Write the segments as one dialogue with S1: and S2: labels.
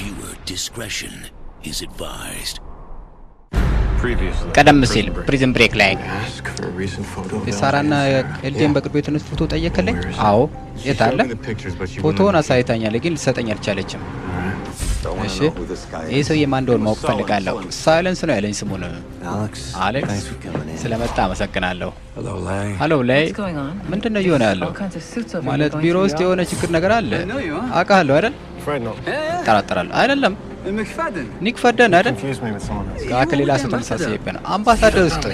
S1: Viewer discretion is advised.
S2: ቀደም ሲል ፕሪዝን ብሬክ ላይ የሳራና ኤልዴን በቅርቡ የተነሱት ፎቶ ጠየቀልኝ። አዎ የት አለ? ፎቶውን አሳይታኛለች ግን ልትሰጠኝ አልቻለችም። እሺ ይሄ ሰውዬ ማን እንደሆነ ማወቅ ፈልጋለሁ። ሳይለንስ ነው ያለኝ ስሙን። አሌክስ ስለመጣ አመሰግናለሁ። ሄሎ ላይ ምንድነው እየሆነ ያለው? ማለት ቢሮ ውስጥ የሆነ ችግር ነገር አለ። አውቃለሁ አይደል? ጠራጠራለሁ አይደለም ኒክ ፈደን አይደል? ከሌላ ሰው ተመሳሳይበት ነው። አምባሳደር ውስጥ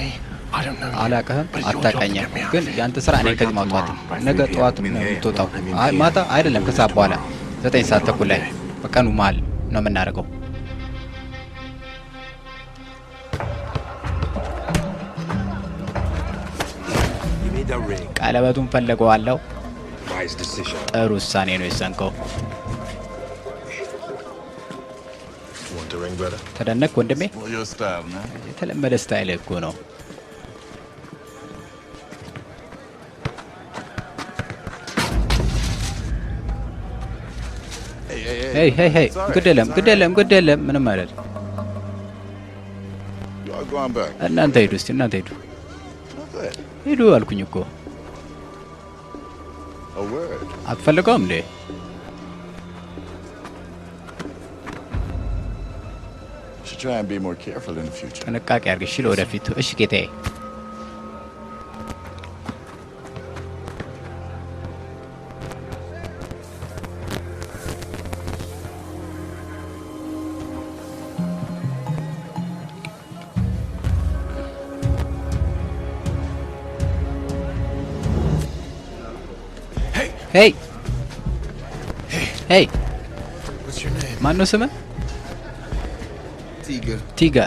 S2: አላውቅህም፣ አታውቀኝም። ግን ያንተ ስራ እኔ ከዚህ ማውጣት ነገ ጠዋት ነው የምትወጣው። ማታ አይደለም ከሰዓት በኋላ 9 ሰዓት ተኩል ላይ በቀኑ መሀል ነው የምናደርገው። ቀለበቱን ፈልገዋለሁ። ጥሩ ውሳኔ ነው የሰንከው። ተደነቅ ወንድሜ። የተለመደ ስታይል እኮ ነው። ሄይ ሄይ ሄይ ግደለም ምንም አይደል። እናንተ ሂዱ እስቲ እናንተ ሂዱ አልኩኝ እኮ። አትፈልገውም እንዴ?
S3: Try and be more careful in the future.
S2: ጥንቃቄ አድርግ እሺ ለወደፊቱ። እሺ ጌታዬ። ሄይ ሄይ ማነው ስምህ? ቲጋ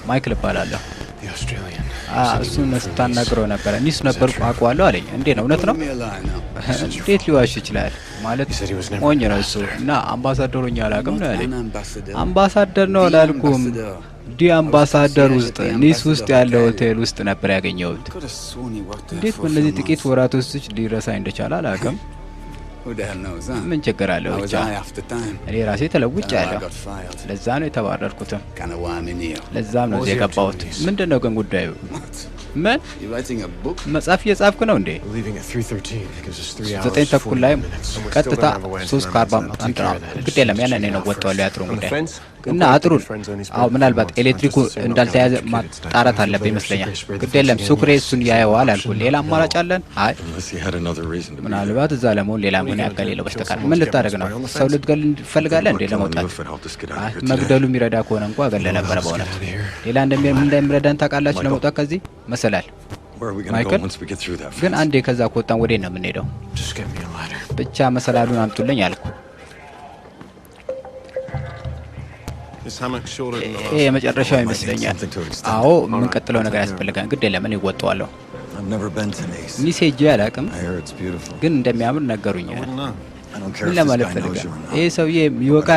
S2: ማይክል እባላለሁ። እሱን ስታናግረው ነበረ። እኒስ ነበርኩ አውቀዋለሁ አለኝ። እንዴት ነው? እውነት ነው? እንዴት ሊዋሽ ይችላል? ማለት ሞኝ ነው እሱ። እና አምባሳደር ሆኜ አላውቅም ነው ያለኝ። አምባሳደር ነው አላልኩም። አምባሳደር ውስጥ ኒስ ውስጥ ያለው ሆቴል ውስጥ ነበር ያገኘሁት። እንዴት በእነዚህ ጥቂት ወራት ውስጥ ሊረሳኝ እንደቻለ አላውቅም። ምን ችግር አለው? ብቻ እኔ ራሴ ተለውጫለሁ። ለዛ ነው የተባረርኩትም። ለዛም ነው እዚህ የገባሁት። ምንድነው ግን ጉዳዩ? ምን መጽሐፍ እየጻፍክ ነው እንዴ? 9 ተኩል ላይ ቀጥታ 3:40 ግድ የለም ያንን ነው ወጣው ያጥሩን ጉዳይ እና አጥሩን። አዎ ምናልባት ኤሌክትሪኩ እንዳልተያዘ ማጣራት አለበት ይመስለኛል። ግድ የለም ሱክሬ እሱን ያየዋል አልኩ። ሌላ አማራጭ አለን? አይ ምናልባት እዛ ለመሆን ሌላ ምን ያገለለው በስተቀር ምን ልታደርግ ነው? ሰው ልትገል ትፈልጋለህ እንዴ ለመውጣት? አይ መግደሉ የሚረዳ ከሆነ እንኳን አገለ ነበር። በእውነት ሌላ እንደሚረዳን ታውቃላችሁ ለመውጣት ከዚህ መሰላል። ማይክል ግን አንዴ ከዛ ከወጣን ወዴት ነው የምንሄደው? ብቻ መሰላሉን አምጡልኝ አልኩ። ይሄ የመጨረሻው ይመስለኛል። አዎ የምንቀጥለው ነገር ያስፈልጋል። ግድ የለም እኔ እወጣዋለሁ። ኒስ ሄጄ አላውቅም፣ ግን እንደሚያምር ነገሩኝ። ምን ለማለት ፈልጋል? ይሄ ሰውዬ የሚወቃ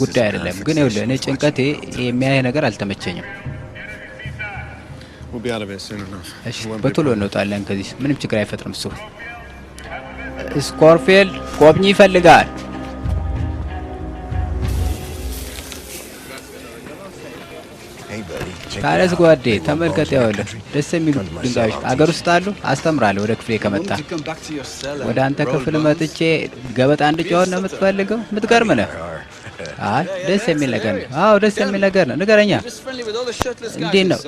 S2: ጉዳይ አይደለም። ግን ይኸውልህ እኔ ጭንቀቴ የሚያይ ነገር አልተመቸኝም። እሺ በቶሎ እንወጣለን ከዚህ። ምንም ችግር አይፈጥርም እሱ። ስኮርፊልድ ጎብኚ ይፈልጋል። ካለስ ጓዴ ተመልከት፣ ያውልህ ደስ የሚሉ ድንጋዮች አገር ውስጥ አሉ። አስተምራለሁ ወደ ክፍሌ ከመጣ። ወደ አንተ ክፍል መጥቼ ገበጣ እንድጫወት ነው የምትፈልገው? የምትገርም ነህ። አይ ደስ የሚል ነገር ነው። አዎ ደስ የሚል ነገር ነው። ንገረኛ፣ እንዴት ነው?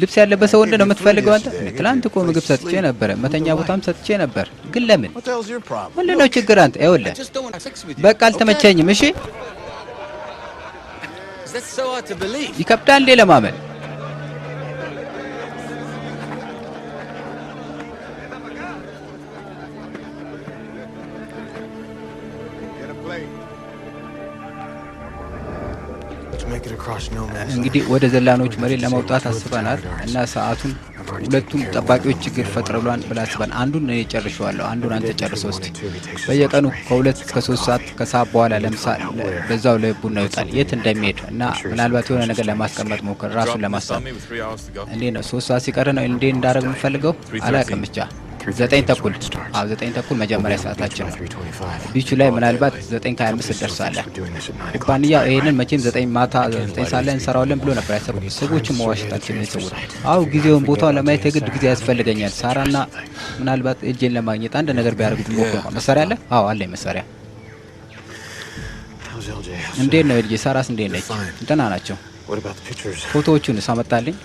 S2: ልብስ ያለበሰ ወንድ ነው የምትፈልገው አንተ? ትላንት እኮ ምግብ ሰጥቼ ነበር፣ መተኛ ቦታም ሰጥቼ ነበር። ግን ለምን? ምንድነው ችግር አንተ? ይኸውልህ በቃ አልተመቸኝም። እሺ ይከብዳል እንዴ ለማመን? እንግዲህ ወደ ዘላኖች መሬት ለመውጣት አስበናል እና ሰዓቱን ሁለቱም ጠባቂዎች ችግር ፈጥረውላን ብላስበን አንዱን እኔ ጨርሼዋለሁ፣ አንዱን አንተ ጨርሰው። እስቲ በየቀኑ ከ2 እስከ 3 ሰዓት ከሰዓት በኋላ ለምሳሌ በዛው ለቡና ይወጣል የት እንደሚሄድ እና ምናልባት የሆነ ነገር ለማስቀመጥ ሞክር ራሱን ለማሳብ። እንዴ ነው 3 ሰዓት ሲቀር ነው እንዴ እንዳደረግ የምፈልገው አላውቅም። ብቻ 9 ተኩል 9 ተኩል መጀመሪያ ሰዓታችን ነው። ቢቹ ላይ ምናልባት 9:25 ደርሳለን። ኩባንያው ይሄንን መቼም 9 ማታ 9 ሰዓት ላይ እንሰራዋለን ብሎ ነበር ያሰበው። ሰዎችን መዋሸታችን ነው የሰውት። ጊዜውን ቦታውን ለማየት የግድ ጊዜ ያስፈልገኛል። ሳራና ምናልባት እጄን ለማግኘት አንድ ነገር ቢያደርጉ ሞክሩ። መሳሪያ አለ? አለኝ መሳሪያ። እንዴት ነው ልጄ? ሳራስ እንዴት ነች? ደህና ናቸው። ፎቶዎቹን ሳመጣልኝ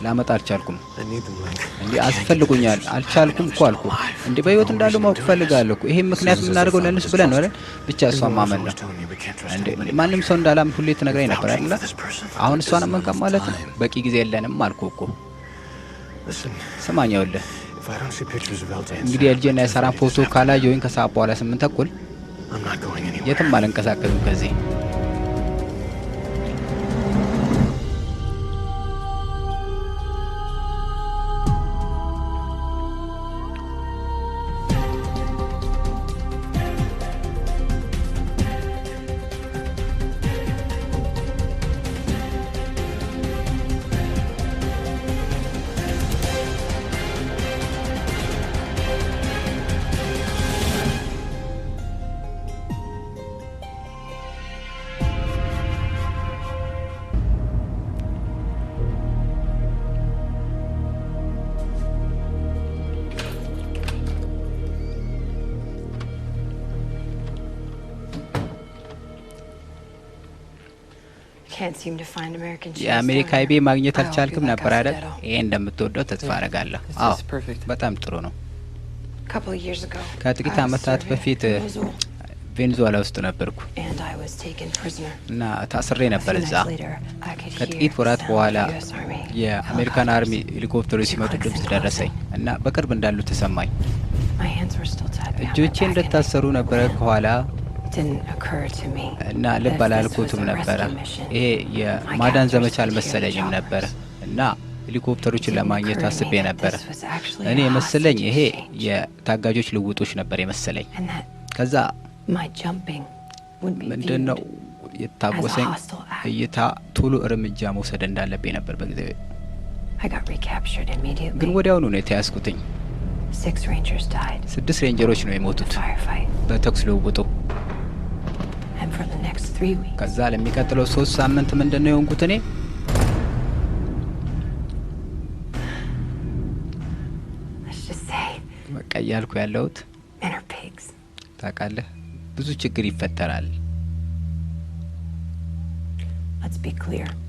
S2: ላመጣ አልቻልኩም። እንዴ አስፈልጉኛል። አልቻልኩም እኮ አልኩ። እንዴ በህይወት እንዳሉ ማወቅ ፈልጋለሁ እኮ። ይሄን ምክንያት የምናደርገው ለነሱ ብለን ነው አይደል? ብቻ እሷን ማመን ነው። እንዴ ማንም ሰው እንዳላምን ሁሌ ትነግረኝ ነበር አይደል? አሁን እሷን አመንከም ማለት ነው። በቂ ጊዜ የለንም አልኩ እኮ። ስማኝ ይኸውልህ፣ እንግዲህ የልጄና የሳራን ፎቶ ካላየሁኝ ከሰዓት በኋላ 8 ተኩል የትም አልንቀሳቀስም ከዚህ። የአሜሪካ አይቤ ማግኘት አልቻልክም ነበር አይደል? ይሄ እንደምትወደው ተስፋ አደርጋለሁ። በጣም ጥሩ ነው። ከጥቂት ዓመታት በፊት ቬኔዙዌላ ውስጥ ነበርኩ እና ታስሬ ነበር እዛ። ከጥቂት ወራት በኋላ የአሜሪካን አርሚ ሄሊኮፕተሮች ሲመጡ ድምጽ ደረሰኝ እና በቅርብ እንዳሉ ተሰማኝ። እጆቼ እንደታሰሩ ነበረ ከኋላ እና ልብ አላልኩትም ነበረ። ይሄ የማዳን ዘመቻ አልመሰለኝም ነበረ እና ሄሊኮፕተሮችን ለማግኘት አስቤ ነበረ። እኔ የመሰለኝ ይሄ የታጋጆች ልውጦች ነበር የመሰለኝ። ከዛ ምንድነው የታወሰኝ እይታ ቶሎ እርምጃ መውሰድ እንዳለብኝ ነበር በጊዜው። ግን ወዲያውኑ ነው የተያዝኩትኝ። 6 ሬንጀሮች ነው የሞቱት በተኩስ ልውውጡ። ከዛ ለሚቀጥለው 3 ሳምንት ምንድነው የሆንኩት እኔ? በቃ እያልኩ ያለሁት ታውቃለህ፣ ብዙ ችግር ይፈጠራል።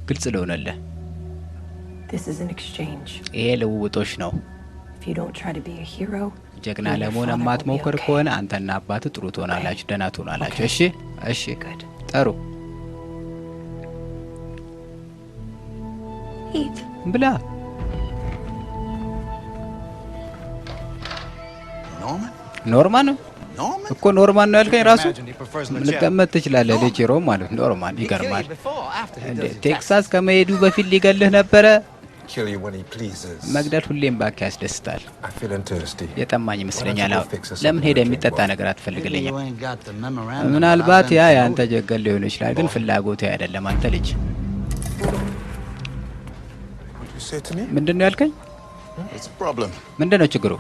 S2: ግልጽ ልሆንልህ፣ ይሄ ልውውጦች ነው። ጀግና ለመሆን የማትሞክር ከሆነ አንተና አባትህ ጥሩ ትሆናላችሁ፣ ደህና ትሆናላችሁ። እሺ እሺ፣ ጥሩ ብላ። ኖርማን እኮ ኖርማን ነው ያልከኝ ራሱ ልትገመት ትችላለህ። ልጅ ሮም ማለት ኖርማን። ይገርማል እንዴ! ቴክሳስ ከመሄዱ በፊት ሊገልህ ነበረ። መግደል ሁሌም ባካ ያስደስታል። የጠማኝ ይመስለኛል። ለምን ሄደ የሚጠጣ ነገር አትፈልግልኝም? ምናልባት ያ ያንተ ጀገል ሊሆን ይችላል፣ ግን ፍላጎት አይደለም። አንተ ልጅ ምንድነው ያልከኝ? ምንድነው ችግሩ?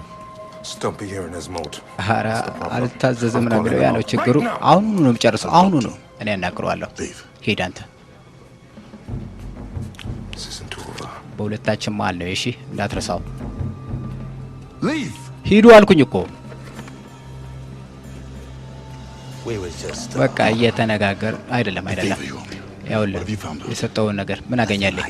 S2: ኧረ አልታዘዝም ነው የሚለው። ያ ነው ችግሩ። አሁኑ ነው የምጨርሰው። አሁኑ ነው እኔ አናግረዋለሁ። ሄድ አንተ። በሁለታችን መሀል ነው። እሺ እንዳትረሳው። ሂዱ አልኩኝ እኮ። በቃ እየተነጋገር አይደለም። ያውልህ የሰጠውን ነገር ምን አገኛለሁ?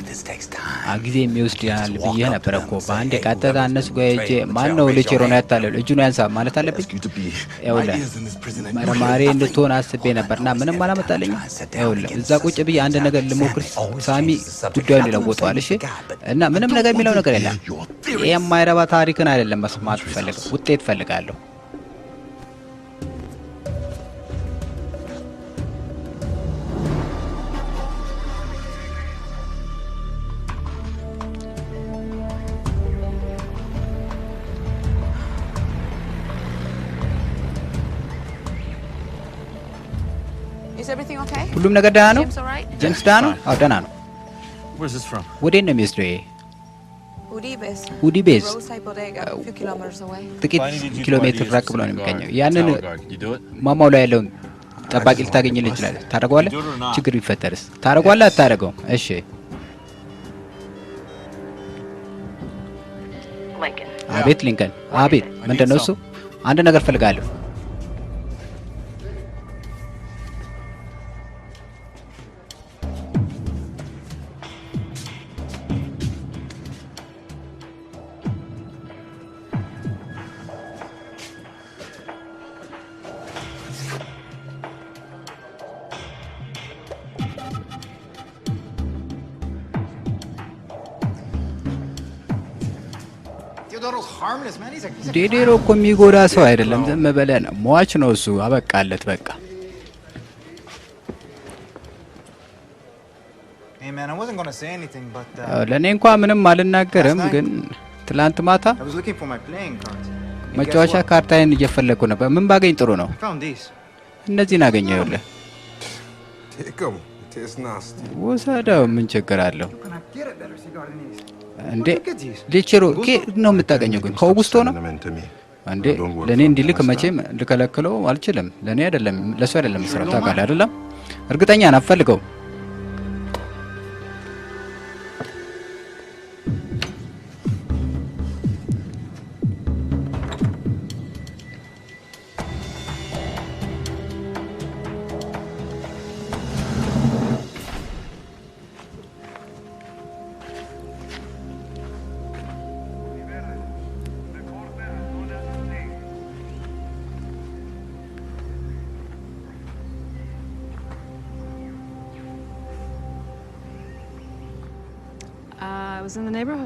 S2: ጊዜ የሚወስድ ያህል ብዬ ነበር እኮ። በአንድ የቃጠታ እነሱ ጋር ሄጄ ማን ነው ልጅ ሮና ያታለሉ እጁን ያንሳ ማለት አለብኝ። ያውልህ መርማሪ እንድትሆን አስቤ ነበርና ምንም አላመጣልኝም። ያውልህ እዛ ቁጭ ብዬ አንድ ነገር ልሞክር። ሳሚ ጉዳዩን ይለውጠዋል። እሺ እና ምንም ነገር የሚለው ነገር የለም። የማይረባ ታሪክን አይደለም መስማት ፈልገው፣ ውጤት ፈልጋለሁ። ሁሉም ነገር ደህና ነው? ጄምስ ደህና ነው? አዎ ደህና ነው። ወዴት ነው የሚወስደው? ኡዲቤዝ ጥቂት ኪሎ ሜትር ራቅ ብሎ ነው የሚገኘው። ያንን ማማው ላይ ያለውን ጠባቂ ልታገኝልህ ይችላል። ታደርገዋለህ? ችግር ቢፈጠርስ ታደርገዋለህ? አታደርገውም? እሺ አቤት ሊንከን። አቤት ምንድነው እሱ? አንድ ነገር ፈልጋለሁ። ዴዴሮ እኮ የሚጎዳ ሰው አይደለም። ዝም በለህ ነው። ሟች ነው እሱ። አበቃለት በቃ። ለእኔ እንኳን ምንም አልናገርም፣ ግን ትላንት ማታ መጫወቻ ካርታዬን እየፈለግኩ ነበር። ምን ባገኝ ጥሩ ነው? እነዚህን አገኘሁ። ይኸውልህ ውሰደው። ምን ችግር አለው እንዴ? ሊችሮ ነው የምታገኘው? ግን ከኦጉስቶ ነው እንዴ? ለኔ እንዲልክ መቼም ልከለክለው አልችልም። ለኔ አይደለም ለሱ አይደለም መስራት ታውቃለህ አይደለም? እርግጠኛ ነኝ አፈልገው።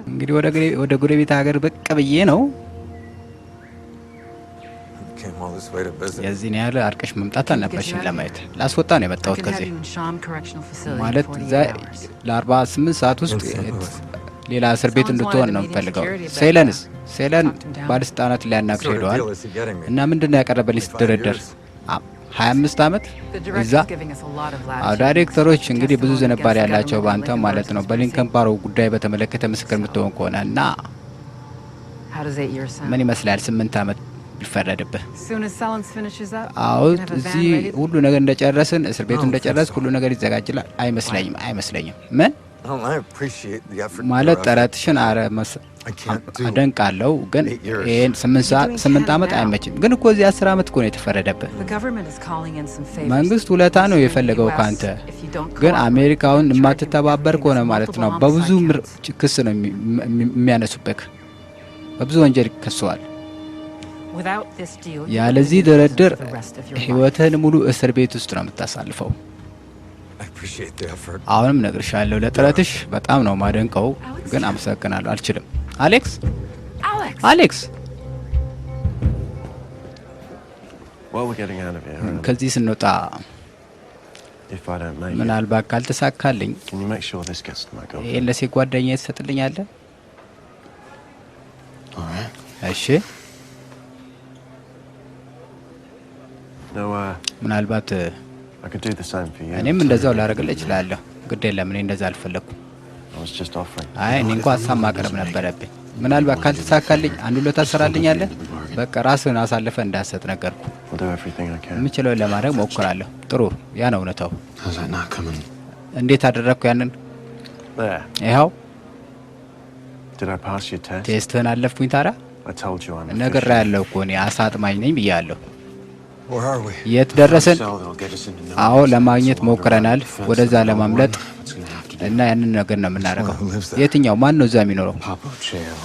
S2: እንግዲህ ወደ ጎረቤት ሀገር ብቅ ብዬ ነው። የዚህን ያህል አርቀሽ መምጣት አልነበረሽም ለማየት። ላስወጣ ነው የመጣሁት ከዚህ ማለት ለ48 ሰዓት ውስጥ ሌላ እስር ቤት እንድትሆን ነው የምፈልገው። ሴለን ባለስልጣናት ሊያናግሩ ሄደዋል እና ምንድነው ያቀረበልኝ ስትደረደር 25 ዓመት እዛ ዳይሬክተሮች እንግዲህ ብዙ ዝንባሌ ያላቸው ባንተ ማለት ነው። በሊንከን ባሮ ጉዳይ በተመለከተ ምስክር የምትሆን ከሆነ እና ምን ይመስላል 8 ዓመት ቢፈረድብህ? አዎ እዚህ ሁሉ ነገር እንደጨረስን እስር ቤቱ እንደጨረስ ሁሉ ነገር ይዘጋጅላል። አይመስለኝም ምን ማለት ጥረትሽን አደንቃለሁ፣ ግን ይሄን 8 ዓመት አይመችም። ግን እኮ እዚህ 10 ዓመት እኮ ነው የተፈረደብህ። መንግስት ውለታ ነው የፈለገው ካንተ። ግን አሜሪካውን የማትተባበር ከሆነ ማለት ነው በብዙ ክስ ነው የሚያነሱብህ። በብዙ ወንጀል ከሰዋል። ያለዚህ ድርድር ህይወትህን ሙሉ እስር ቤት ውስጥ ነው የምታሳልፈው። አሁንም ነግርሻለሁ፣ ለጥረትሽ በጣም ነው ማደንቀው፣ ግን አመሰግናለሁ። አልችልም። አሌክስ ከዚህ ስንወጣ ምናልባት ካልተሳካልኝ ይሄን ለሴት ጓደኛዬ ትሰጥልኛለህ? እሺ ምናልባት እኔም እንደዛው ላደርግልህ እችላለሁ። ግድ የለም፣ እኔ እንደዛ አልፈለኩም። አይ እኔ እንኳን ሀሳብ ማቅረብ ነበረብኝ። ምናልባት ካልተሳካልኝ አንድ ሁለት ታሰራልኛለህ። በቃ ራስህን አሳልፈህ እንዳሰጥ ነገርኩ። የምችለውን ለማድረግ ሞክራለሁ። ጥሩ፣ ያ ነው እውነታው። እንዴት አደረግኩ ያንን? ይኸው ቴስትህን አለፍኩኝ። ታዲያ ነግሬሃለሁ እኮ እኔ አሳ አጥማኝ ነኝ ብያለሁ። የት ደረስን? አዎ ለማግኘት ሞክረናል፣ ወደዛ ለማምለጥ እና ያንን ነገር ነው የምናደርገው። የትኛው ማን ነው እዛ የሚኖረው?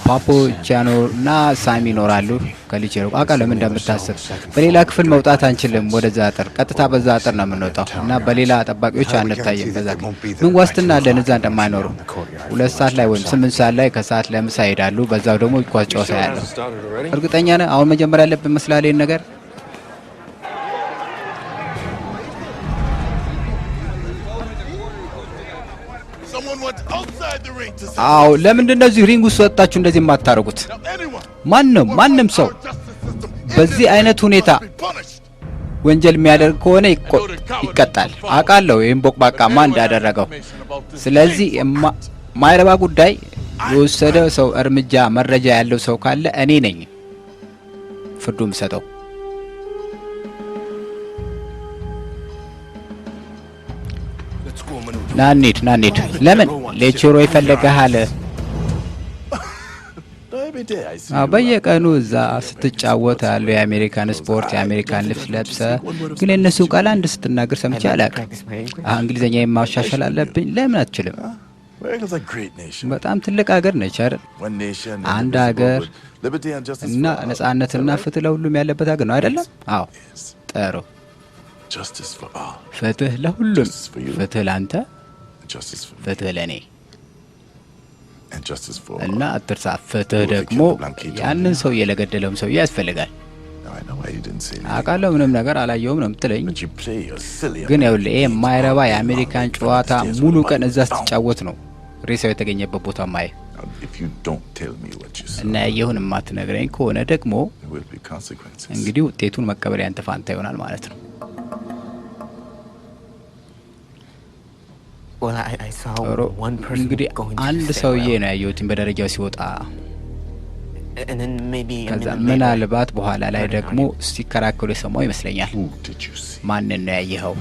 S2: ፓፖ ቻኖ እና ሳሚ ይኖራሉ። ከሊቼሮ አውቃለሁ ለምን እንደምታስብ። በሌላ ክፍል መውጣት አንችልም። ወደዛ አጥር ቀጥታ በዛ አጥር ነው የምንወጣው እና በሌላ ጠባቂዎች አንታይም። በዛ ምን ዋስትና አለን እዛ እንደማይኖሩ? 2 ሰዓት ላይ ወይም 8 ሰዓት ላይ ከሰዓት ለምሳ ይሄዳሉ። በዛው ደግሞ ኳስ ጨዋታ ያለው። እርግጠኛ ነህ አሁን መጀመሪያ ያለብን መስላል ይሄን ነገር? አዎ ለምንድን ነው እዚህ ሪንግ ውስጥ ወጣችሁ እንደዚህ የማታረጉት? ማንም ሰው በዚህ አይነት ሁኔታ ወንጀል የሚያደርግ ከሆነ ይቀጣል። አውቃለሁ ይሄን ቦቅባቃ ማን እንዳደረገው። ስለዚህ ማይረባ ጉዳይ የወሰደው ሰው እርምጃ መረጃ ያለው ሰው ካለ እኔ ነኝ ፍርዱም ሰጠው። ናኒድ ለምን ሌቼሮ ይፈልጋል? በየቀኑ እዛ ስትጫወት ያለው የአሜሪካን ስፖርት የአሜሪካን ልብስ ለብሰ ግን የነሱ ቃል አንድ ስትናገር ሰምቼ አላውቅም። እንግሊዘኛ የማሻሻል አለብኝ። ለምን አትችልም? በጣም ትልቅ ሀገር ነች አይደል? አንድ ሀገር እና ነጻነትና ፍትህ ለሁሉም ያለበት ሀገር ነው አይደለም? አዎ ጥሩ። ፍትህ ለሁሉም፣ ፍትህ ላንተ፣ ፍትህ ለኔ እና አትርሳ። ፍትህ ደግሞ ያንን ሰው የለገደለውም ሰው ያስፈልጋል። አውቃለሁ ምንም ነገር አላየውም ነው የምትለኝ። ግን ይኸውልህ ይሄ የማይረባ የአሜሪካን ጨዋታ ሙሉ ቀን እዛ ስትጫወት ነው ሬሳው የተገኘበት ቦታ ማየ እና ያየሁን የማትነግረኝ ከሆነ ደግሞ እንግዲህ ውጤቱን መቀበል ያንተ ፋንታ ይሆናል ማለት ነው። እንግዲህ አንድ ሰውዬ ነው ያየሁት በደረጃው ሲወጣ። ከዛ ምናልባት በኋላ ላይ ደግሞ ሲከራከሩ የሰማው ይመስለኛል። ማንን ነው ያየኸው?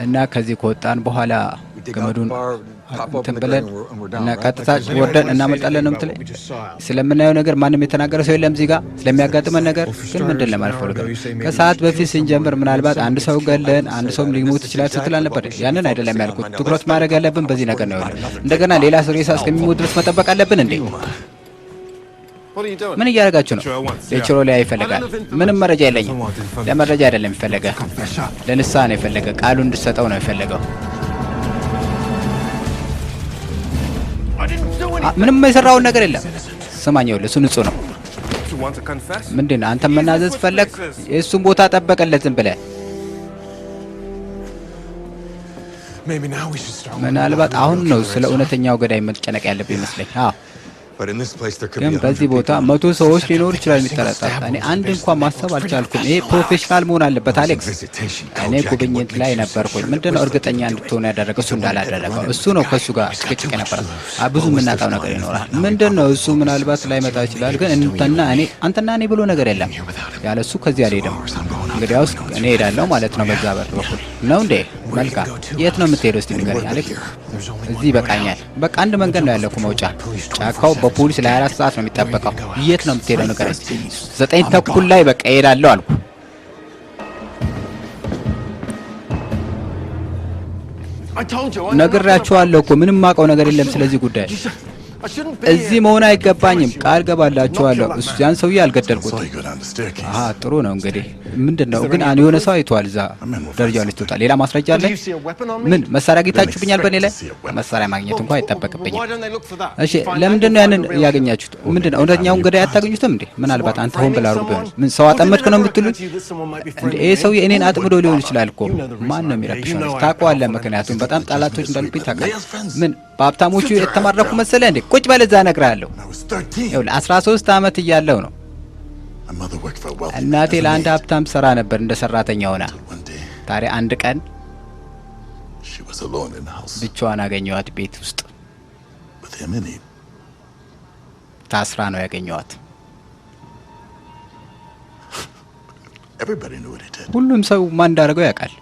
S2: እና ከዚህ ከወጣን በኋላ ገመዱን እንትን ብለን እና ቀጥታ ወርደን እናመጣለን ነው የምትለኝ? ስለምናየው ነገር ማንም የተናገረ ሰው የለም እዚህ ጋር ስለሚያጋጥመን ነገር። ግን ምንድን ለማለት ፈልገው ከሰዓት በፊት ስንጀምር ምናልባት አንድ ሰው ገለን አንድ ሰውም ሊሞት ይችላል ስትል አልነበር? ያንን አይደለም ያልኩት። ትኩረት ማድረግ ያለብን በዚህ ነገር ነው። እንደገና ሌላ ሰው ሬሳ እስከሚሞት ድረስ መጠበቅ አለብን እንዴ? ምን እያደረጋችሁ ነው? ሌቼሮ ላይ ይፈልጋል። ምንም መረጃ የለኝም። ለመረጃ አይደለም ይፈልጋ፣ ለንስሐ ነው ይፈልጋ። ቃሉ እንድሰጠው ነው ይፈልጋው። ምንም የሰራውን ነገር የለም። ስማኛው ለሱ ንጹህ ነው። ምንድነው አንተ መናዘዝ ፈለግ? የሱን ቦታ ጠበቀለትን ብለህ ምናልባት አሁን ነው ስለ እውነተኛው ገዳይ መጨነቅ ያለብህ ይመስለኝ። ግን በዚህ ቦታ 100 ሰዎች ሊኖሩ ይችላል የሚጠረጠር። እኔ አንድ እንኳን ማሰብ አልቻልኩም። ይሄ ፕሮፌሽናል መሆን አለበት አሌክስ። እኔ ጉብኝት ላይ ነበርኩኝ። ምንድነው እርግጠኛ እንድትሆን ያደረገው? እሱ እንዳላደረገው እሱ ነው ከሱ ጋር ጭቅጭቅ ነበር። ብዙ የምናጣው ነገር ይኖራል። ምንድነው እሱ ምናልባት ላይ መጣ ይችላል። ግን አንተና እኔ ብሎ ነገር የለም። ያለሱ ከዚህ አልሄድም። እንግዲያውስ እኔ ሄዳለሁ ማለት ነው። በዛ በር በኩል ነው እንዴ? መልካም። የት ነው የምትሄደው? እስቲ ንገረኝ አሌክስ። እዚህ በቃኛል። በቃ አንድ መንገድ ነው ያለው መውጫ። ጫካው በፖሊስ ለ24 ሰዓት ነው የሚጠበቀው። የት ነው የምትሄደው? ንገረኝ። 9 ተኩል ላይ በቃ እሄዳለሁ አልኩ። ነግራችኋለሁ እኮ ምንም ማውቀው ነገር የለም ስለዚህ ጉዳይ። እዚህ መሆን አይገባኝም። ቃል ገባላችኋለሁ። ያን ሰውዬ አልገደልኩት። ጥሩ ነው እንግዲህ ምንድነው ግን የሆነ ሰው አይቷል እዛ ደረጃው ላይ ተወጣ። ሌላ ማስረጃ አለ? ምን መሳሪያ አግኝታችሁብኛል? በእኔ ላይ መሳሪያ ማግኘት እንኳን አይጠበቅብኝም። እሺ ለምንድነው ያንን ያገኛችሁት? ምንድነው እውነተኛውን ገዳይ አታገኙትም እንዴ? ምናልባት አንተ ሆን ብላ አርጉ ቢሆን ምን ሰው አጠመድክ ነው የምትሉት እንዴ? ይሄ ሰው እኔን አጥምዶ ሊሆን ይችላል እኮ። ማን ነው የሚረብሸው? ታውቀዋለህ። ምክንያቱም በጣም ጠላቶች እንዳሉብኝ ታውቃለህ። ምን በሀብታሞቹ የተማረኩ መሰለህ እንዴ? ቁጭ በል እዛ እነግርሃለሁ። ይኸውልህ 13 ዓመት እያለሁ ነው እናቴ ለአንድ ሀብታም ሰራ ነበር እንደ ሰራተኛ ሆና። ታዲያ አንድ ቀን ብቻዋን አገኘኋት ቤት ውስጥ ታስራ ነው ያገኘኋት። ሁሉም ሰው ማን እንዳደረገው ያውቃል።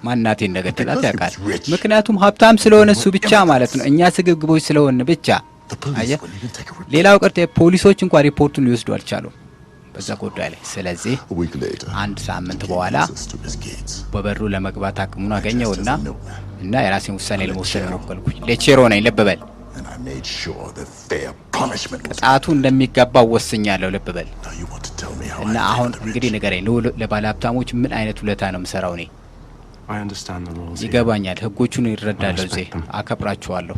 S2: ማናቴ እንደገደላት ያውቃል። ምክንያቱም ሀብታም ስለሆነ እሱ ብቻ ማለት ነው። እኛ ስግብግቦች ስለሆነ ብቻ አየህ። ሌላው ቀርቶ ፖሊሶች እንኳን ሪፖርቱን ሊወስዱ አልቻሉም በዛ ጉዳይ ላይ። ስለዚህ አንድ ሳምንት በኋላ በበሩ ለመግባት አቅሙን አገኘውና እና የራሴን ውሳኔ ለመወሰን ሞከርኩኝ። ሌቼሮ ነኝ ልብ በል። ቅጣቱ እንደሚገባው ወስኛለሁ ልብ በል። እና አሁን እንግዲህ ንገረኝ ለባለ ሀብታሞች ምን አይነት ውለታ ነው የምሰራው እኔ? ይገባኛል። ህጎቹን ይረዳለሁ። እዚህ አከብራቸዋለሁ።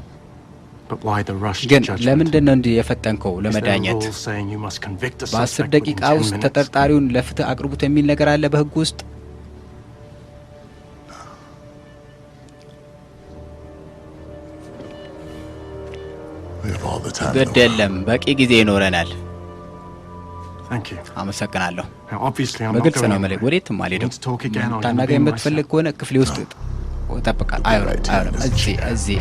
S2: ግን ለምንድን ነው እንዲህ የፈጠንከው? ለመዳኘት በ10 ደቂቃ ውስጥ ተጠርጣሪውን ለፍትህ አቅርቡት የሚል ነገር አለ በህግ ውስጥ። ግድ የለም በቂ ጊዜ ይኖረናል። አመሰግናለሁ። በግልጽ ነው መልክ ወዴትም አልሄድም። ታናገኝ የምትፈልግ ከሆነ ክፍሌ ውስጥ እጠብቃለሁ። አይሆንም።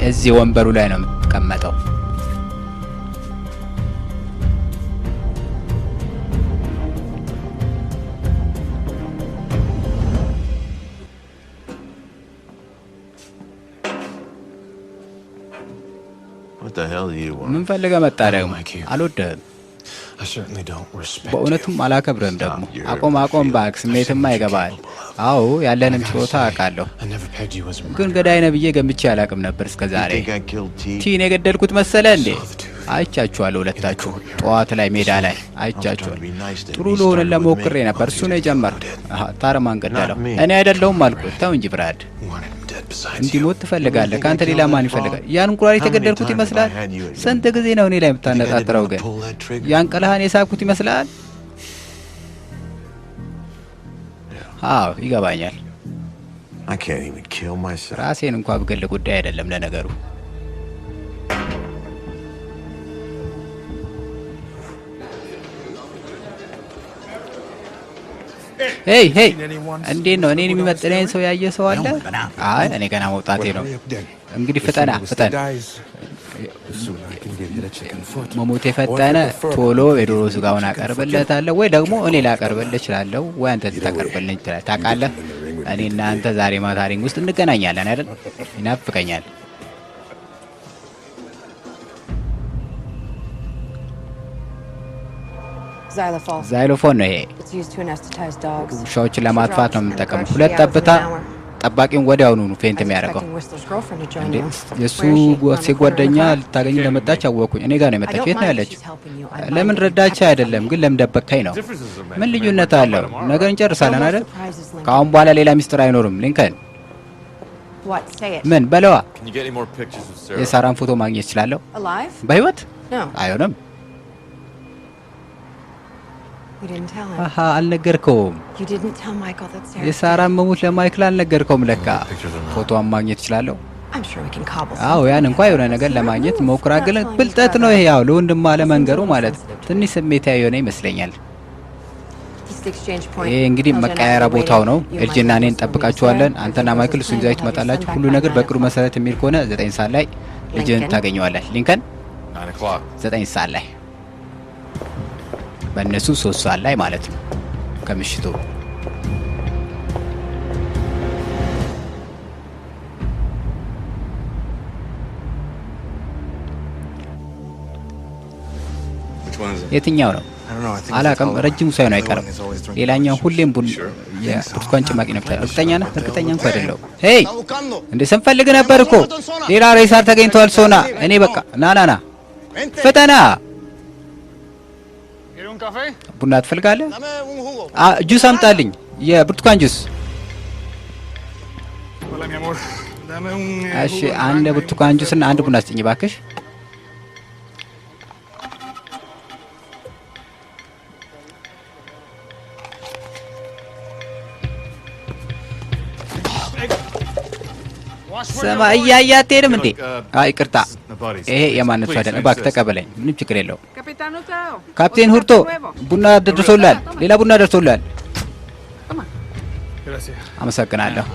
S2: እዚህ ወንበሩ ላይ ነው የምትቀመጠው።
S3: What the hell do you want?
S2: ምን ፈልገህ መጣ ደግሞ? አልወደህም። በእውነቱም አላከብርህም ደግሞ። አቆም ባክ፣ ስሜትማ ይገባል። አዎ ያለንም ችሎታ አውቃለሁ፣ ግን ገዳይ ነህ ብዬ ገምቼ አላውቅም ነበር እስከዛሬ። ቲን የገደልኩት መሰለ እንዴ? አይቻችኋለሁ፣ ሁለታችሁ ጠዋት ላይ ሜዳ ላይ አይቻችኋለሁ። ጥሩ ልሆንልህ ሞክሬ ነበር፣ እሱ ነው የጀመረው። ታረማን ገደለው፣ እኔ አይደለሁም አልኩት። ተው እንጂ ብራድ፣ እንዲሞት ትፈልጋለህ? ካንተ ሌላ ማን ይፈልጋል? ያን እንቁራሪት የተገደልኩት ይመስላል? ስንት ጊዜ ነው እኔ ላይ የምታነጣጥረው? ግን ያን ቀለሃን የሳብኩት ይመስላል? አዎ ይገባኛል። ራሴን እንኳን ብገል ጉዳይ አይደለም ለነገሩ። ሄይ እንዴት ነው? እኔን የሚመጥነኝ ሰው ያየ ሰው አለ? አይ እኔ ገና መውጣቴ ነው። እንግዲህ ፍጠን። መሞት የፈጠነ ቶሎ የዶሮ ስጋውን አቀርብለታለሁ፣ ወይ ደግሞ እኔ ላቀርብልህ እችላለሁ፣ ወይ አንተ ታቀርብልኝ ትላለህ። ታውቃለህ እኔ እና አንተ ዛሬ ማታ ሪንግ ውስጥ እንገናኛለን አይደል? ይናፍቀኛል። ዛይሎፎን ነው ይሄ። ውሻዎችን ለማጥፋት ነው የምንጠቀመው። 2 ጠብታ ጠባቂውን ወዲያውኑ ፌንት የሚያደርገው። የሱ ጓደኛ ልታገኝ ለመጣች አወኩኝ። እኔ ጋር ነው የመጣችው። የት ነው ያለችው? ለምን ረዳች አይደለም ግን ለምን ደበካኝ ነው። ምን ልዩነት አለው? ነገር እንጨርሳለን አይደል? ከአሁን በኋላ ሌላ ሚስጥር አይኖርም። ሊንከን ምን በለዋ። የሳራን ፎቶ ማግኘት እችላለሁ? በህይወት አይሆንም። አሃ አልነገርከውም። የሳራን መሞት ለማይክል አልነገርከውም ለካ። ፎቶዋን ማግኘት እችላለሁ? አዎ ያን እንኳን የሆነ ነገር ለማግኘት ሞክራ፣ ግን ብልጠት ነው ይሄ። ያው ለወንድም አለመንገሩ ማለት ትንሽ ስሜታዊ የሆነ ይመስለኛል። ይሄ እንግዲህ መቀየራ ቦታው ነው። ኤልጂና እኔን እንጠብቃችኋለን። አንተና ማይክል እሱን ይዛችሁ ትመጣላችሁ። ሁሉ ነገር በቅዱ መሰረት የሚል ከሆነ 9 ሰዓት ላይ ልጅን ታገኘዋለህ። ሊንከን 9 ሰዓት ላይ በእነሱ 3 ሰዓት ላይ ማለት ነው ከምሽቱ። የትኛው ነው አላውቅም። ረጅሙ ሳይሆን አይቀርም። ሌላኛው ሁሌም የብርቱካን ጭማቂ ነው። እርግጠኛ ነህ? እርግጠኛ እንኳን አይደለሁም። ሄይ እንደ ስንፈልግ ነበር እኮ ሌላ ሬሳ ተገኝቷል። ሶና እኔ በቃ ና ፈተና ቡና ትፈልጋለህ? ጁስ አምጣልኝ፣ የብርቱካን ጁስ። እሺ አንድ ብርቱካን ጁስ እና አንድ ቡና ስጭኝ እባክሽ። ስማ እያየህ አትሄድም እንዴ? ይቅርታ፣ ይሄ የማንነት ፈደን እባክህ ተቀበለኝ። ምንም ችግር የለውም። ካፕቴን ሁርቶ ቡና ደርሶላል። ሌላ ቡና ደርሶላል። አመሰግናለሁ።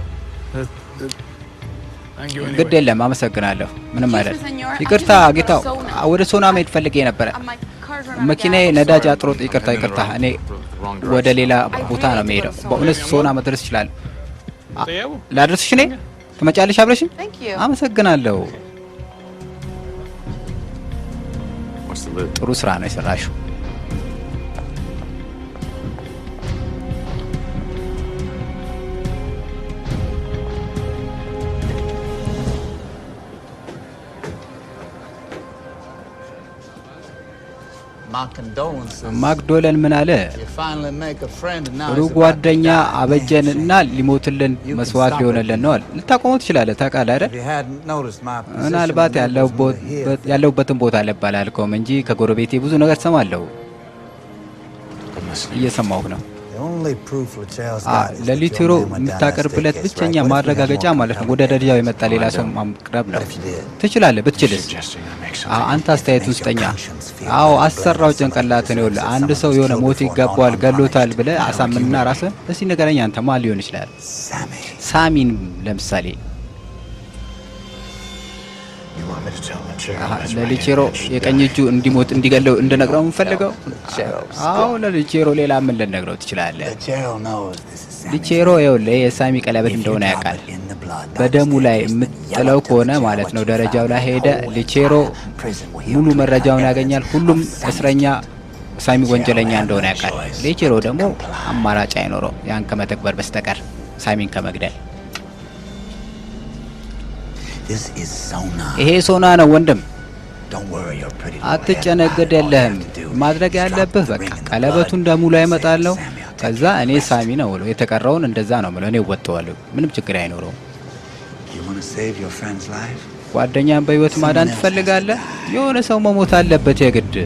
S2: ግድ የለም አመሰግናለሁ። ምንም አይደል። ይቅርታ ጌታው፣ ወደ ሶና መሄድ ፈልጌ ነበረ። መኪናዬ ነዳጅ አጥሮት። ይቅርታ። እኔ ወደ ሌላ ቦታ ነው የምሄደው። በእውነት ሶና መድረስ ይችላል? ላድርስሽ እኔ? ትመጫለሽ አብረሽኝ? አመሰግናለሁ። ጥሩ ስራ ነው የሰራሽው። ማክዶለን ምን አለ? ጥሩ ጓደኛ አበጀንና ሊሞትልን መስዋዕት ሊሆነልን ነው አለ። ልታቆመው ትችላለህ። ታውቃለህ አይደል? ምናልባት ያለሁበትን ቦታ አላልከውም እንጂ ከጎረቤቴ ብዙ ነገር ሰማለሁ። እየሰማሁህ ነው። ለሊትሮ የምታቀርብለት ብቸኛ ማረጋገጫ ማለት ነው ወደ ደረጃው የመጣ ሌላ ሰው ማቅረብ ነው። ትችላለህ ብትችልስ? አንተ አስተያየት ውስጠኛ። አዎ አሰራው ጭንቅላትን። ይኸውልህ አንድ ሰው የሆነ ሞት ይገባዋል ገሎታል ብለህ አሳምንና ራስህ እስቲ ንገረኝ። አንተ ማን ሊሆን ይችላል? ሳሚን ለምሳሌ ለሊቼሮ የቀኝ እጁ እንዲሞት እንዲገለው እንደነግረው እንፈልገው አዎ ለሊቼሮ ሌላ ምን ልነግረው ትችላለህ ሊቼሮ ይኸውልህ የሳሚ ቀለበት እንደሆነ ያውቃል በደሙ ላይ የምጥለው ከሆነ ማለት ነው ደረጃው ላይ ሄደ ሊቼሮ ሙሉ መረጃውን ያገኛል ሁሉም እስረኛ ሳሚ ወንጀለኛ እንደሆነ ያውቃል ሊቼሮ ደግሞ አማራጭ አይኖረው ያን ከመተግበር በስተቀር ሳሚን ከመግደል ይሄ ሶና ነው ወንድም አትጨነግድ የለህም ማድረግ ያለብህ በቃ ቀለበቱን ደሙ ላይ ያመጣለው ከዛ እኔ ሳሚ ነው ብሎ የተቀረውን እንደዛ ነው ማለት እኔ ወጣዋለሁ ምንም ችግር አይኖረው ጓደኛን በህይወት ማዳን ትፈልጋለህ የሆነ ሰው መሞት አለበት የግድ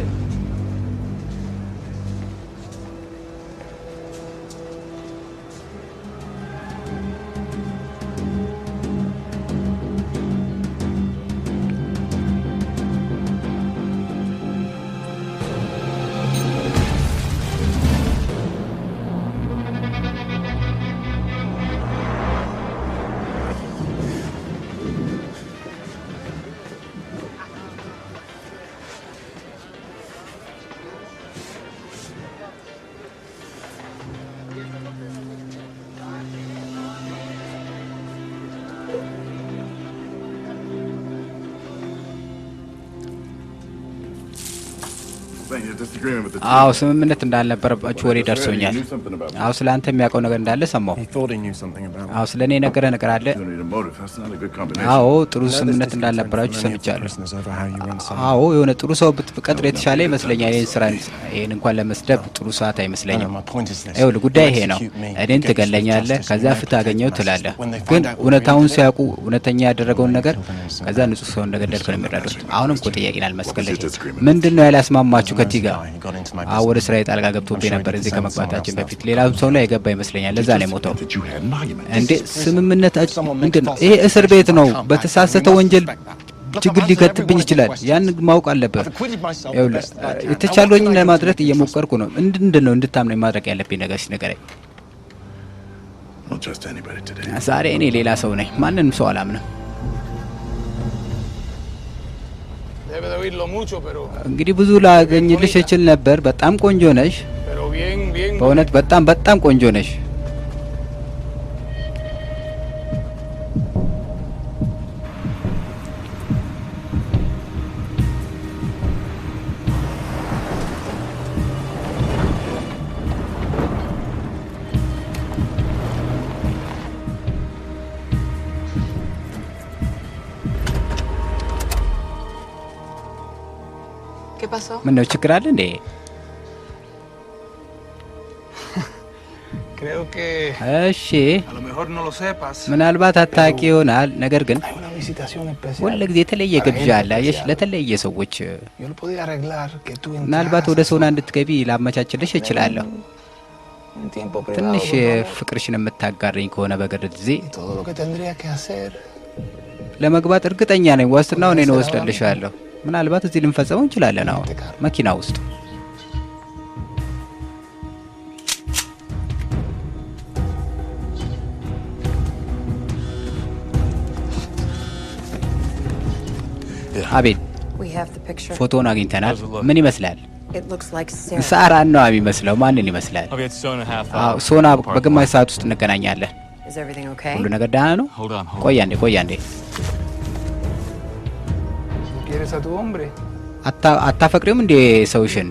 S2: አዎ ስምምነት እንዳልነበረባችሁ ወሬ ደርሶኛል አዎ ስላንተ የሚያውቀው ነገር እንዳለ ሰማው አዎ ስለኔ ነገር አለ አዎ ጥሩ ስምምነት እንዳልነበራችሁ ሰምቻለሁ አዎ የሆነ ጥሩ ሰው ብትቀጥር የተሻለ ይመስለኛል ይሄን እንኳን ለመስደብ ጥሩ ሰዓት አይመስለኝም ይኸውልህ ጉዳይ ይሄ ነው እኔን ትገለኛለህ ከዛ ፍትህ አገኘው ትላለህ ግን እውነታውን ሲያውቁ እውነተኛ ያደረገውን ነገር ከዛ ንጹህ ሰው እንደገደልክ ነው የሚረዱት አሁንም እኮ ጥያቄን አልመስከለኝ ምንድነው ያላስማማችሁ ከቲጋ አወር እስራኤል ጣልቃ ገብቶብኝ ነበር እዚህ ከመግባታችን በፊት ሌላው ሰው ላይ የገባ ይመስለኛል ለዛ ነው ሞተው እንዴ ስምምነት ምንድነው ይሄ እስር ቤት ነው በተሳሰተ ወንጀል ችግር ሊከትብኝ ይችላል ያን ማውቅ አለበት ይኸውልህ የተቻለኝን ለማድረግ እየሞከርኩ ነው ምንድነው እንድታምነኝ ማድረግ ያለብኝ ነገር ሲነገረኝ ዛሬ እኔ ሌላ ሰው ነኝ ማንንም ሰው አላምንም እንግዲህ ብዙ ላገኝልሽ እችል ነበር በጣም ቆንጆ ነሽ በእውነት በጣም ቆንጆ ነሽ ምን ነው ችግር አለ እንዴ እሺ ምናልባት አታውቂ ይሆናል ነገር ግን ሁሉ ጊዜ የተለየ ግብዣ አለ አየሽ ለተለየ ሰዎች ምናልባት ወደ ሶና እንድትገቢ ላመቻችልሽ እችላለሁ ትንሽ ፍቅርሽን የምታጋርኝ ከሆነ በግርድ ጊዜ ለመግባት እርግጠኛ ነኝ ዋስትናው እኔ ነው ወስደልሻለሁ ምናልባት እዚህ ልንፈጸመው እንችላለን አሁን መኪና ውስጥ አቤት ፎቶውን አግኝተናል ምን ይመስላል ሳራ ነው የሚመስለው ማንን ይመስላል ሶና በግማሽ ሰዓት ውስጥ እንገናኛለን ሁሉ ነገር ደህና ነው ቆይ አንዴ አታፈቅሪውም እንዴ ሰውሽን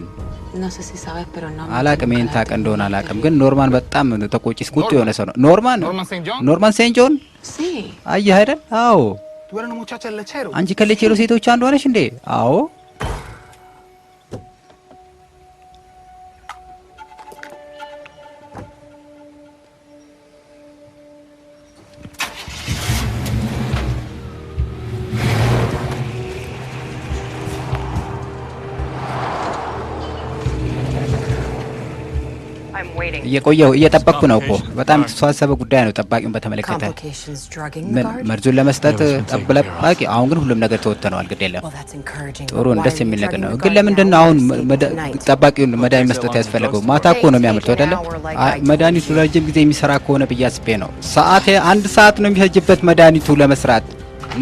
S2: አላቅም ይሄን ታውቅ እንደሆነ አላቅም ግን ኖርማን በጣም ተቆጪስ ቁጡ የሆነ ሰው ነው ኖርማን ሴንት ጆን አየህ አይደል አዎ አንቺ ከሌቼሮ ሴቶች አንዷ ነሽ እንዴ አዎ እየጠበቅኩ ነው እኮ በጣም ተሳሰበ ጉዳይ ነው ጠባቂውን በተመለከተ መርዙን ለመስጠት ጠብለባቂ አሁን ግን ሁሉም ነገር ተወተነዋል ግድ የለም ጥሩ ደስ የሚል ነገር ነው ግን ለምንድን ነው አሁን ጠባቂውን መድኃኒት መስጠት ያስፈልገው ማታ እኮ ነው የሚያመልጠው አይደለ መድኃኒቱ ለረጅም ጊዜ የሚሰራ ከሆነ ብያስቤ ነው ሰዓት 1 ሰዓት ነው የሚፈጅበት መድኃኒቱ ለመስራት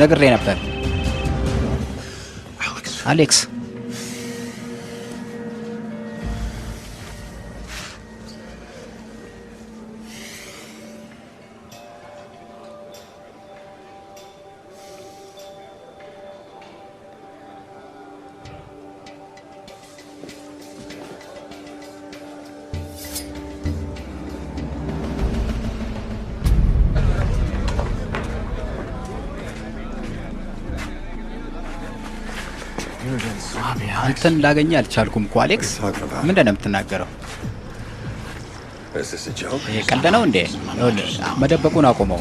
S2: ነግሬ ነበር አሌክስ አንተን ላገኘ አልቻልኩም እኮ አሌክስ። ምንድን ነው የምትናገረው? ይሄ ቀልድ ነው እንዴ? መደበቁን አቆመው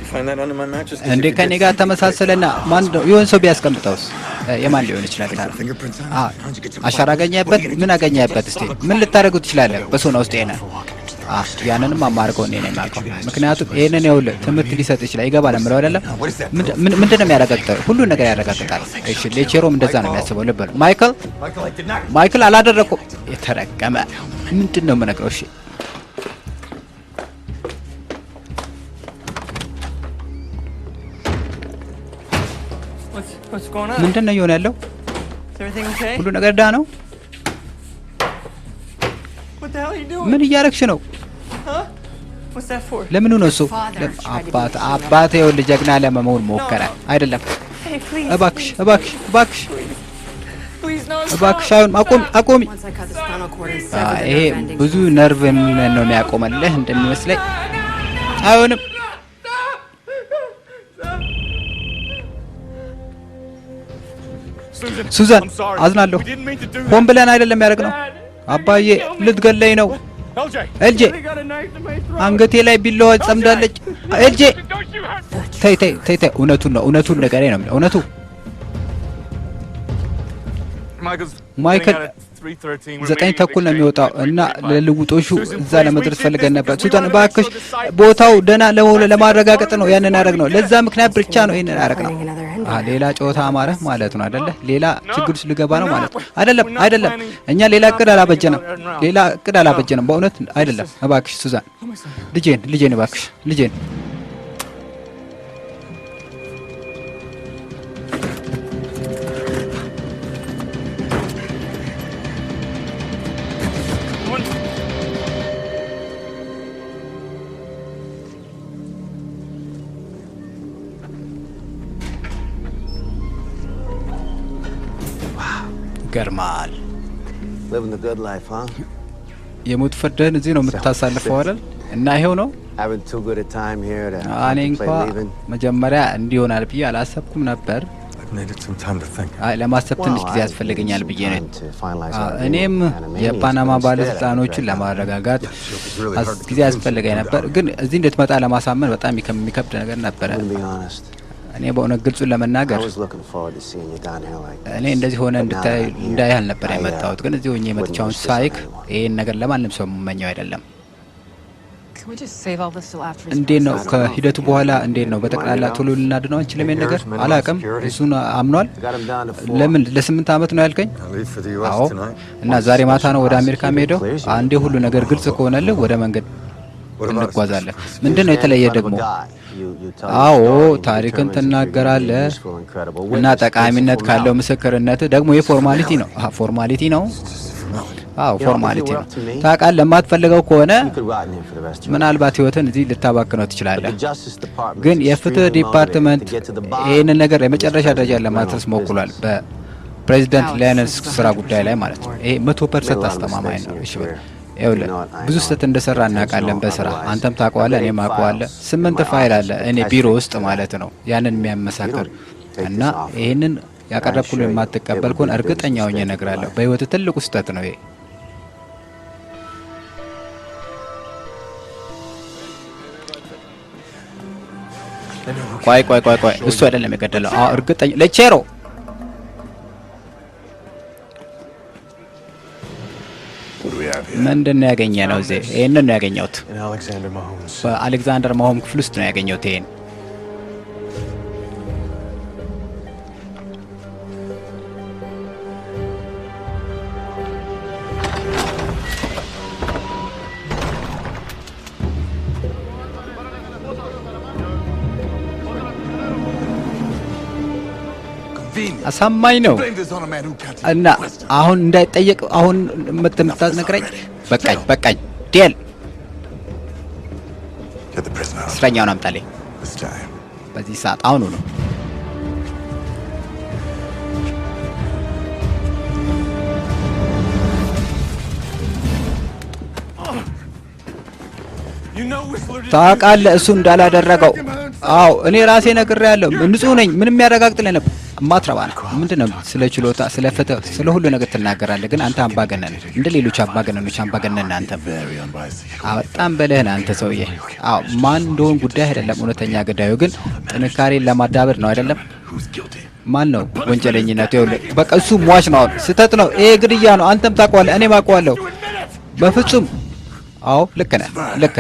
S2: እንዴ? ከኔ ጋር ተመሳሰለና ማን ይሆን ሰው ቢያስቀምጠውስ የማን ሊሆን ይችላል? አሻራ አገኘበት? ምን አገኘበት? እስቲ ምን ልታደርጉት ትችላለህ? በሶና ውስጥ የነ ያንንም አማርገው እኔ ነኝ የማውቀው። ምክንያቱም ይሄንን ይኸውልህ ትምህርት ሊሰጥ ይችላል። ይገባል የምለው አይደለም። ምንድን ነው የሚያረጋግጠው? ሁሉን ነገር ያረጋግጣል። እሺ ሌቼሮም እንደዛ ነው የሚያስበው። ልብ በል ማይክል አላደረኩም። የተረገመ ምንድን ነው የምነግረው? እሺ ምንድን ነው እየሆነ ያለው? ሁሉ ነገር ዳ ነው። ምን እያረግሽ ነው? ለምን ነው እሱ? አባቴ ይኸውልህ ጀግና ለመሆን ሞከረ አይደለም። እባክሽ እባክሽ እባክሽ እባክሽ አቁሚ። ይሄ ብዙ ነርቭ ነው የሚያቆመልህ እንደሚመስለኝ። አይሆንም። ሱዛን አዝናለሁ። ሆን ብለን አይደለም ያደረግነው። አባዬ ልትገለኝ ነው። ኤልጄ አንገቴ ላይ ቢላዋ ጸምዳለች። ኤልጄ ተይ ተይ ተይ ተይ። እውነቱን ነገሬ ነው የሚለው እውነቱ። ማይክል 9:30 ነው የሚወጣው እና ለልውጦሹ እዛ ለመድረስ ፈልገን ነበር። ሱዛን እባክሽ ቦታው ደህና ለማረጋገጥ ነው ያንን ያደረግነው። ለዛ ምክንያት ብቻ ነው ይሄንን ያደረግነው። ሌላ ጨዋታ አማረህ ማለት ነው አይደለ? ሌላ ችግር ውስጥ ልገባ ነው ማለት ነው አይደለም። እኛ ሌላ እቅድ አላበጀንም። በእውነት አይደለም። እባክሽ ሱዛን ልጄን እባክሽ ልጄን ገርማል። የሞት ፍርድህን እዚህ ነው የምታሳልፈው አይደል? እና ይሄው ነው። እኔ እንኳ መጀመሪያ እንዲሆናል ብዬ አላሰብኩም ነበር። ለማሰብ ትንሽ ጊዜ ያስፈልገኛል ብዬ ነው። እኔም የፓናማ ባለስልጣኖችን ለማረጋጋት ጊዜ ያስፈልገኝ ነበር። ግን እዚህ እንድትመጣ ለማሳመን በጣም የሚከብድ ነገር ነበረ። እኔ በእውነት ግልጹን ለመናገር እኔ እንደዚህ ሆነ እንዳይ አልነበር የመጣሁት። ግን እዚህ ሆኜ የመጥቻውን ሳይክ ይሄን ነገር ለማንም ሰው የምመኘው አይደለም። እንዴት ነው ከሂደቱ በኋላ እንዴት ነው በጠቅላላ ቶሎ ልናድነው አንችልም? ይሄን ነገር አላውቅም። እሱን አምኗል። ለምን ለ8 ዓመት ነው ያልከኝ? አዎ። እና ዛሬ ማታ ነው ወደ አሜሪካ የምሄደው። አንዴ ሁሉ ነገር ግልጽ ከሆነልህ ወደ መንገድ እንጓዛለን። ምንድነው የተለየ ደግሞ? አዎ ታሪክን ትናገራለህ እና ጠቃሚነት ካለው ምስክርነት ደግሞ የፎርማሊቲ ነው። ፎርማሊቲ ነው። አዎ ፎርማሊቲ ነው። ታውቃለህ፣ ለማትፈልገው ከሆነ ምናልባት ህይወትን እዚህ ልታባክነው ትችላለህ። ግን የፍትህ ዲፓርትመንት ይህንን ነገር የመጨረሻ ደረጃ ለማድረስ ሞክሯል። በፕሬዚዳንት ላይነስ ስራ ጉዳይ ላይ ማለት ነው። ይሄ 100% አስተማማኝ ነው። እሺ ይኸውልህ ብዙ ስህተት እንደሰራ እናውቃለን በስራ አንተም ታውቀዋለህ፣ እኔም አውቀዋለሁ። 8 ፋይል አለ እኔ ቢሮ ውስጥ ማለት ነው ያንን የሚያመሳክር እና ይሄንን ያቀረብኩልህ የማትቀበል ከሆነ እርግጠኛ ሆኜ እነግርሃለሁ በህይወት ትልቁ ስህተት ነው ይሄ። ቆይ እሱ አይደለም የገደለው። አዎ እርግጠኛ ለቼሮ ምንድን ነው ያገኘነው? እዚህ ይሄንን ነው ያገኘሁት። በአሌክዛንደር ማሆም ክፍል ውስጥ ነው ያገኘሁት ይሄን። አሳማኝ ነው እና አሁን እንዳይጠየቅ አሁን የምትነግረኝ በቃኝ ዴል እስረኛውን አምጣልኝ በዚህ ሰዓት አሁኑ ነው ታውቃለህ እሱ እንዳላደረገው አው እኔ ራሴ ነግሬያለሁ ንጹህ ነኝ ምንም ያረጋግጥልኝ ነበር ማትረባ ነው ምንድነው ስለ ችሎታ ስለ ፍትህ ስለ ሁሉ ነገር ትናገራለህ ግን አንተ አምባገነን እንደ ሌሎች አምባገነኖች አምባገነን አንተ በጣም በለህና አንተ ሰውዬ አው ማን እንደሆነ ጉዳይ አይደለም እውነተኛ ገዳዩ ግን ጥንካሬን ለማዳበር ነው አይደለም ማን ነው ወንጀለኝነቱ ይኸውልህ በቃ እሱ ሟች ነው ስተት ነው ይሄ ግድያ ነው አንተም ታውቀዋለህ እኔም አውቀዋለሁ በፍጹም አው ልክ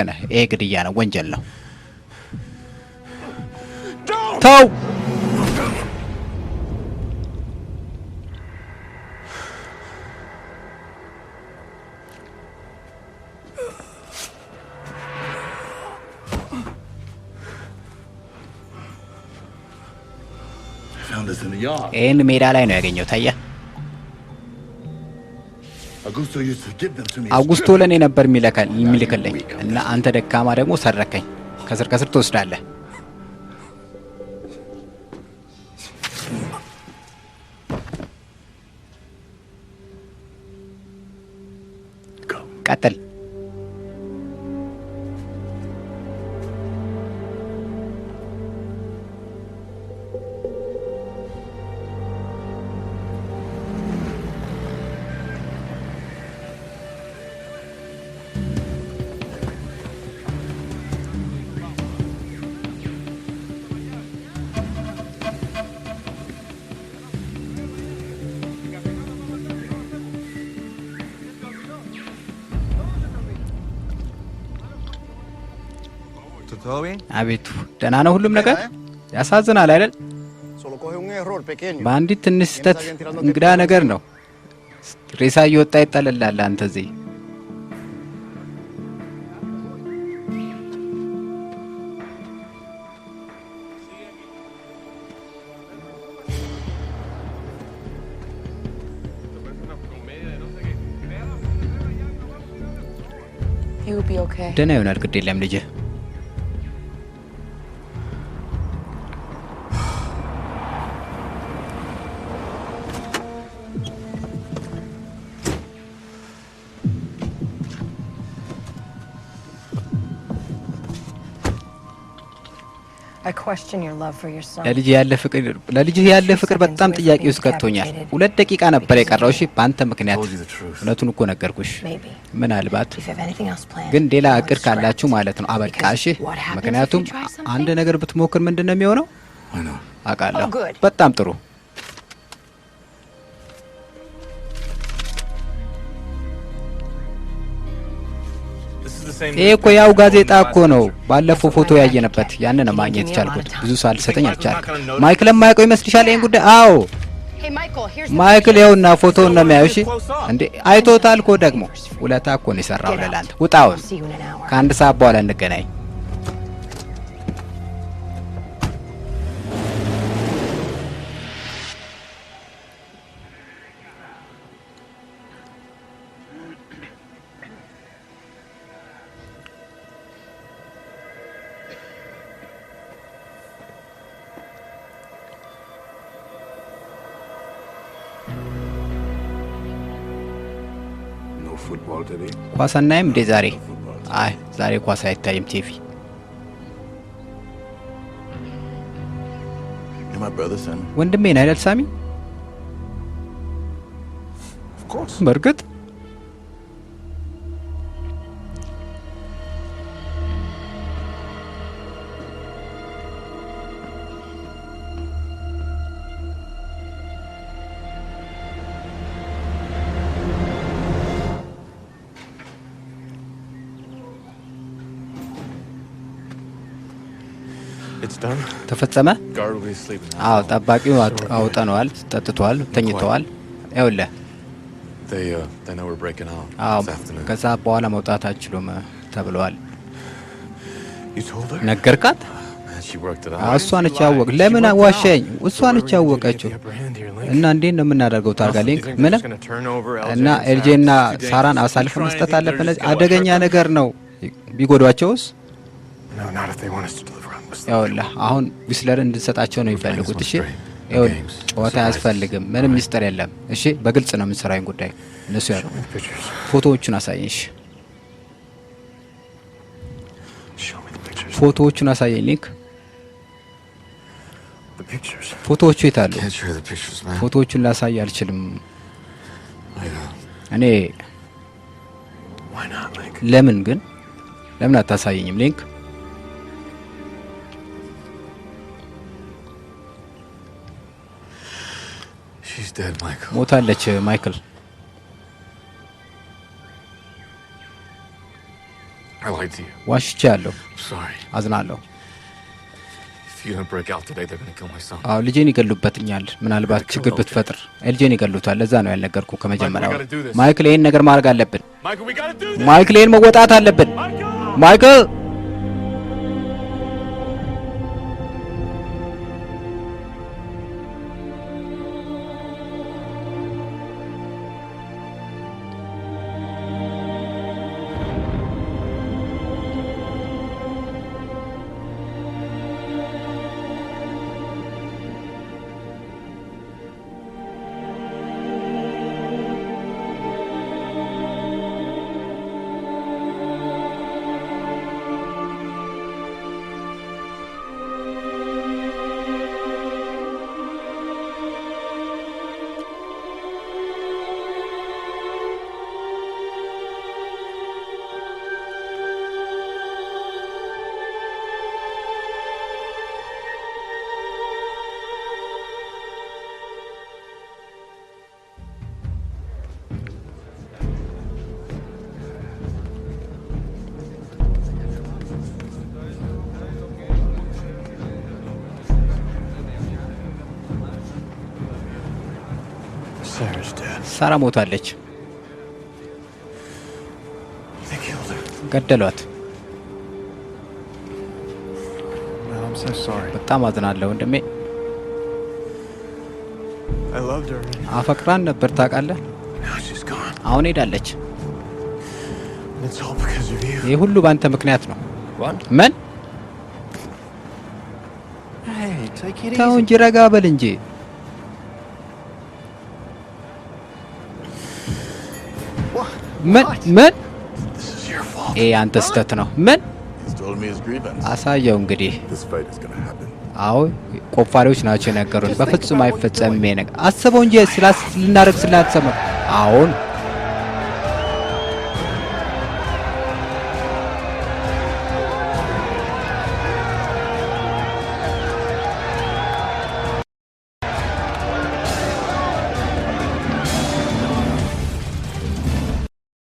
S2: ነህ ይሄ ግድያ ነው ወንጀል ነው ተው ይሄን ሜዳ ላይ ነው ያገኘው ታያ አውጉስቶ ለኔ ነበር የሚልከልኝ እና አንተ ደካማ ደግሞ ሰረከኝ ከስር ትወስዳለህ ቀጥል አቤቱ ደህና ነው ሁሉም ነገር ያሳዝናል አይደል በአንዲት ትንሽ ስህተት እንግዳ ነገር ነው ሬሳ እየወጣ ይጣላል አንተ እዚህ ደህና ይሆናል ግድ የለም ልጄ ለልጅ ያለ ፍቅር በጣም ጥያቄ ውስጥ ከቶኛል 2 ደቂቃ ነበር የቀረው እሺ ባንተ ምክንያት እውነቱን እኮ ነገርኩሽ ምናልባት ግን ሌላ እቅድ ካላችሁ ማለት ነው አበቃ እሺ ምክንያቱም አንድ ነገር ብትሞክር ምንድነው የሚሆነው አቃለሁ በጣም ጥሩ ይሄ እኮ ያው ጋዜጣ እኮ ነው ባለፈው ፎቶ ያየነበት ያንን ማግኘት ቻልኩት ብዙ ሳል ሰጠኝ አልቻልኩም ማይክል ማይቆ ይመስልሻል ይሄን ጉዳይ አዎ ማይክል ያውና ፎቶውን ነው የሚያዩሽ እንዴ አይቶታል እኮ ደግሞ ውለታ እኮ ነው የሰራው ለላንተ ውጣው ከአንድ ሰዓት በኋላ እንገናኝ ኳስ አናይም እንዴ ዛሬ አይ ዛሬ ኳስ አይታይም ቲቪ ወንድሜ ነህ አይደል ሳሚ በርግጥ ተፈጸመ አዎ ጠባቂው አውጣነዋል ተጠጥቷል ተኝቷል ይኸውልህ አዎ ከዛ በኋላ መውጣት አትችሉም ተብሏል ነገርካት እሷ ነች ያወቅ ለምን ዋሸኝ እሷ ነች ያወቀችው እና እንዴት ነው የምናደርገው ታርጋ ሊንክ ምንም እና ኤልጄና ሳራን አሳልፈን መስጠት አለብን አደገኛ ነገር ነው ቢጎዷቸውስ ያውላ አሁን ዊስለር እንድንሰጣቸው ነው ይፈልጉት እሺ ይኸው ጨዋታ ያስፈልግም ምንም ሚስጥር የለም እሺ በግልጽ ነው የምንሰራው ጉዳይ እነሱ ያሉ ፎቶዎቹን አሳየሽ ፎቶዎቹን አሳየኝ ሊንክ ፎቶዎቹ የታሉ ፎቶዎቹን ላሳይ አልችልም እኔ ለምን ግን ለምን አታሳየኝም ሊንክ ሞታለች ማይክል ዋሽቻለሁ አዝናለሁ አዎ ልጄን ይገሉበትኛል ምናልባት ችግር ብትፈጥር ኤልጄን ይገሉታል ለዛ ነው ያልነገርኩ ከመጀመሪያው ማይክል ይሄን ነገር ማድረግ አለብን ማይክል ይሄን መወጣት አለብን ማይክል ሳራ ሞታለች ገደሏት በጣም አዝናለሁ ወንድሜ አፈቅራን ነበር ታውቃለህ አሁን ሄዳለች ይሄ ሁሉ ባንተ ምክንያት ነው ምን ታው እንጂ ረጋ በል እንጂ ምን ይሄ አንተ ስተት ነው ምን አሳየው እንግዲህ አዎ ቆፋሪዎች ናቸው የነገሩን በፍጹም አይፈጸምም ይሄ ነገር አስበው እንጂ ስላስ ልናረግ ስላልሰማ አሁን